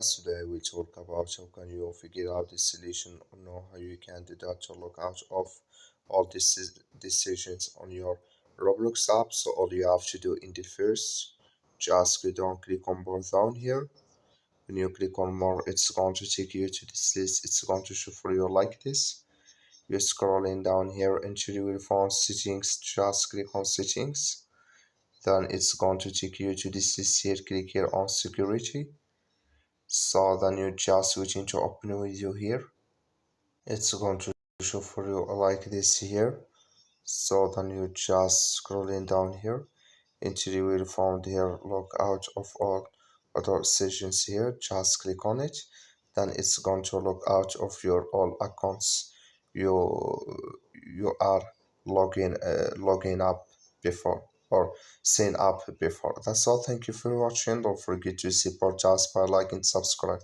Today we'll talk about how can you figure out the solution or know how you can do that to log out of all these decisions on your Roblox app. So all you have to do in the first, just go down, click on more down here. When you click on more, it's going to take you to this list. It's going to show for you like this. You're scrolling down here until you will find settings. Just click on settings. Then it's going to take you to this list here. Click here on security. So then you just switch into open video here. It's going to show for you like this here. So then you just scrolling down here until you will find here log out of all other sessions here. Just click on it. Then it's going to log out of your all accounts you are logging up before or sign up before. That's all. Thank you for watching. Don't forget to support us by liking, subscribe.